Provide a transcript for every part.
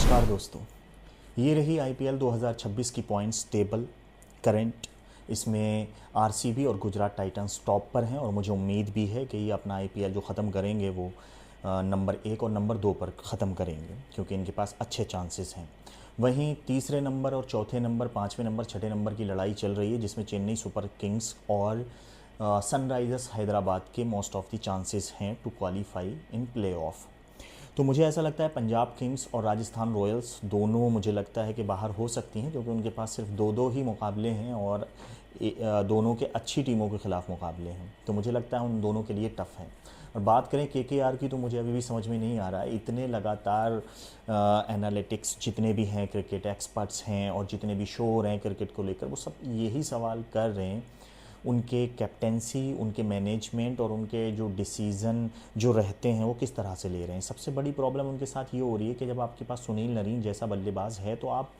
नमस्कार दोस्तों, ये रही आईपीएल 2026 की पॉइंट्स टेबल करंट। इसमें आरसीबी और गुजरात टाइटंस टॉप पर हैं और मुझे उम्मीद भी है कि ये अपना आईपीएल जो ख़त्म करेंगे वो नंबर 1 और नंबर 2 पर ख़त्म करेंगे, क्योंकि इनके पास अच्छे चांसेस हैं। वहीं तीसरे नंबर और चौथे नंबर, पाँचवें नंबर, छठे नंबर की लड़ाई चल रही है, जिसमें चेन्नई सुपर किंग्स और सनराइज़र्स हैदराबाद के मोस्ट ऑफ द चांसेस हैं to qualify in play off. तो मुझे ऐसा लगता है पंजाब किंग्स और राजस्थान रॉयल्स दोनों मुझे लगता है कि बाहर हो सकती हैं, क्योंकि उनके पास सिर्फ दो दो ही मुकाबले हैं और दोनों के अच्छी टीमों के ख़िलाफ़ मुकाबले हैं। तो मुझे लगता है उन दोनों के लिए टफ़ है। और बात करें केकेआर की, तो मुझे अभी भी समझ में नहीं आ रहा है। इतने लगातार एनालिटिक्स जितने भी हैं, क्रिकेट एक्सपर्ट्स हैं और जितने भी शो हो रहे हैं क्रिकेट को लेकर, वो सब यही सवाल कर रहे हैं उनके कैप्टेंसी, उनके मैनेजमेंट और उनके जो डिसीज़न जो रहते हैं वो किस तरह से ले रहे हैं। सबसे बड़ी प्रॉब्लम उनके साथ ये हो रही है कि जब आपके पास सुनील नरीन जैसा बल्लेबाज है तो आप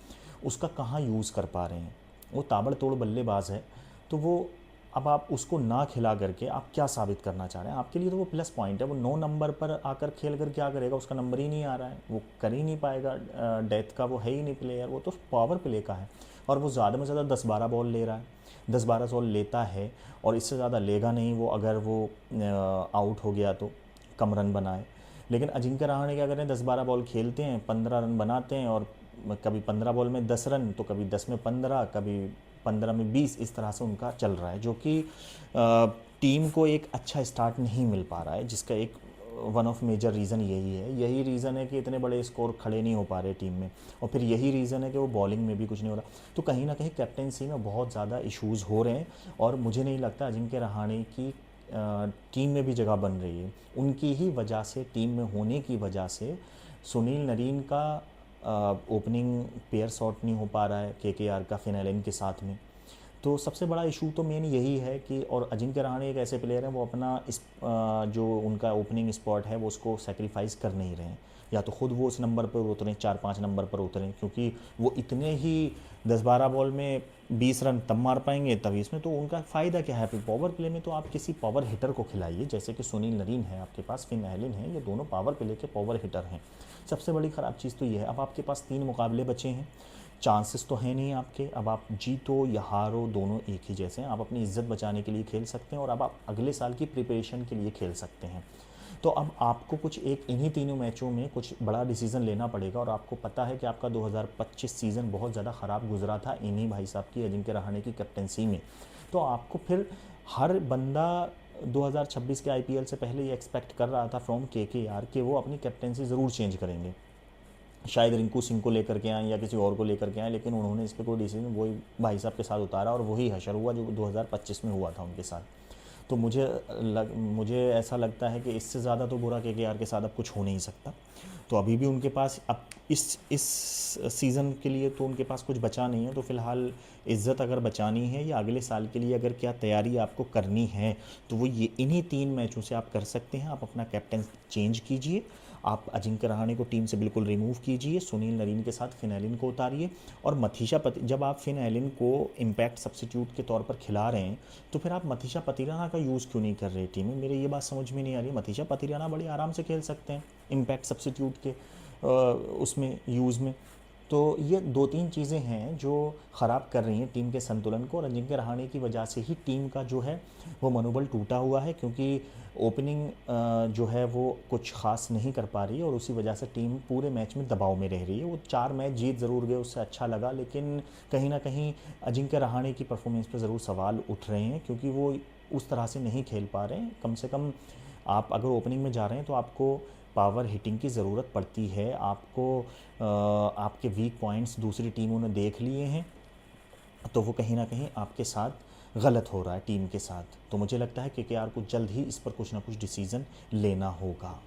उसका कहाँ यूज़ कर पा रहे हैं। वो ताबड़तोड़ बल्लेबाज है, तो वो अब आप उसको ना खिला करके आप क्या साबित करना चाह रहे हैं। आपके लिए तो वो प्लस पॉइंट है। वो 9 नंबर पर आकर खेल कर क्या करेगा, उसका नंबर ही नहीं आ रहा है, वो कर ही नहीं पाएगा। डेथ का वो है ही नहीं प्लेयर, वो तो पावर प्ले का है। और वो ज़्यादा में ज़्यादा 10-12 बॉल ले रहा है, 10-12 बॉल लेता है और इससे ज़्यादा लेगा नहीं वो, अगर वो आउट हो गया तो कम रन बनाए। लेकिन अजिंक्य रहाणे क्या करें, 10-12 बॉल खेलते हैं, 15 रन बनाते हैं, और कभी 15 बॉल में 10 रन, तो कभी 10 में 15, कभी 15 में 20, इस तरह से उनका चल रहा है, जो कि टीम को एक अच्छा स्टार्ट नहीं मिल पा रहा है, जिसका एक वन ऑफ मेजर रीज़न यही रीज़न है कि इतने बड़े स्कोर खड़े नहीं हो पा रहे टीम में। और फिर यही रीज़न है कि वो बॉलिंग में भी कुछ नहीं हो रहा। तो कहीं ना कहीं कैप्टेंसी में बहुत ज़्यादा इश्यूज़ हो रहे हैं और मुझे नहीं लगता अजिंक्य रहाणे की टीम में भी जगह बन रही है। उनकी ही वजह से, टीम में होने की वजह से सुनील नरीन का ओपनिंग पेयर शॉट नहीं हो पा रहा है केकेआर का फिन एलन के साथ में। तो सबसे बड़ा इशू तो मेन यही है कि, और अजिंक्य रहाणे एक ऐसे प्लेयर हैं, वो अपना जो उनका ओपनिंग स्पॉट है वो उसको सेक्रीफाइस कर नहीं रहे हैं। या तो खुद वो उस नंबर पर उतरें, 4-5 नंबर पर उतरें, क्योंकि वो इतने ही 10-12 बॉल में 20 रन तब मार पाएंगे तभी इसमें, तो उनका फ़ायदा क्या है। पावर प्ले में तो आप किसी पावर हिटर को खिलाइए, जैसे कि सुनील नरीन है आपके पास, फिन एलन है, ये दोनों पावर प्ले के पावर हिटर हैं। सबसे बड़ी ख़राब चीज़ तो ये है, अब आपके पास 3 मुकाबले बचे हैं, चांसेस तो हैं नहीं आपके। अब आप जीतो या हारो दोनों एक ही जैसे हैं। आप अपनी इज्जत बचाने के लिए खेल सकते हैं और अब आप अगले साल की प्रिपरेशन के लिए खेल सकते हैं। तो अब आपको कुछ एक इन्हीं तीनों मैचों में कुछ बड़ा डिसीजन लेना पड़ेगा। और आपको पता है कि आपका 2025 सीज़न बहुत ज़्यादा ख़राब गुजरा था इन्हीं भाई साहब की, अजिंक्य रहाणे की कैप्टेंसी में। तो आपको फिर हर बंदा 2026 के आईपीएल से पहले ये एक्सपेक्ट कर रहा था फ्रॉम केकेआर कि वो अपनी कैप्टेंसी ज़रूर चेंज करेंगे। शायद रिंकू सिंह को लेकर के आए या किसी और को लेकर के आए, लेकिन उन्होंने इस पर कोई डिसीजन वही भाई साहब के साथ उतारा और वही हशर हुआ जो 2025 में हुआ था उनके साथ। तो मुझे ऐसा लगता है कि इससे ज़्यादा तो बुरा केकेआर के साथ अब कुछ हो नहीं सकता। तो अभी भी उनके पास अब इस सीज़न के लिए तो उनके पास कुछ बचा नहीं है। तो फ़िलहाल इज़्ज़त अगर बचानी है या अगले साल के लिए अगर क्या तैयारी आपको करनी है, तो वो ये इन्हीं 3 मैचों से आप कर सकते हैं। आप अपना कैप्टन चेंज कीजिए, आप अजिंक्य रहाणे को टीम से बिल्कुल रिमूव कीजिए, सुनील नरीन के साथ फिन एलन को उतारिए, और मथीशा जब आप फिन एलन को इम्पैक्ट सब्सिट्यूट के तौर पर खिला रहे हैं, तो फिर आप मथीशा पतिराना का यूज़ क्यों नहीं कर रहे टीम में। मेरे ये बात समझ में नहीं आ रही। मथीशा पतिराना बड़े आराम से खेल सकते हैं इम्पैक्ट सब्सिट्यूट के उसमें यूज़ में। तो ये 2-3 चीज़ें हैं जो ख़राब कर रही हैं टीम के संतुलन को, और अजिंक्य रहाणे की वजह से ही टीम का जो है वो मनोबल टूटा हुआ है, क्योंकि ओपनिंग जो है वो कुछ ख़ास नहीं कर पा रही है और उसी वजह से टीम पूरे मैच में दबाव में रह रही है। वो 4 मैच जीत ज़रूर गए, उससे अच्छा लगा, लेकिन कहीं ना कहीं अजिंक्य रहाणे की परफॉर्मेंस पर ज़रूर सवाल उठ रहे हैं, क्योंकि वो उस तरह से नहीं खेल पा रहे हैं। कम से कम आप अगर ओपनिंग में जा रहे हैं तो आपको पावर हिटिंग की ज़रूरत पड़ती है। आपको आपके वीक पॉइंट्स दूसरी टीमों ने देख लिए हैं, तो वो कहीं ना कहीं आपके साथ गलत हो रहा है टीम के साथ। तो मुझे लगता है कि केकेआर को जल्द ही इस पर कुछ ना कुछ डिसीज़न लेना होगा।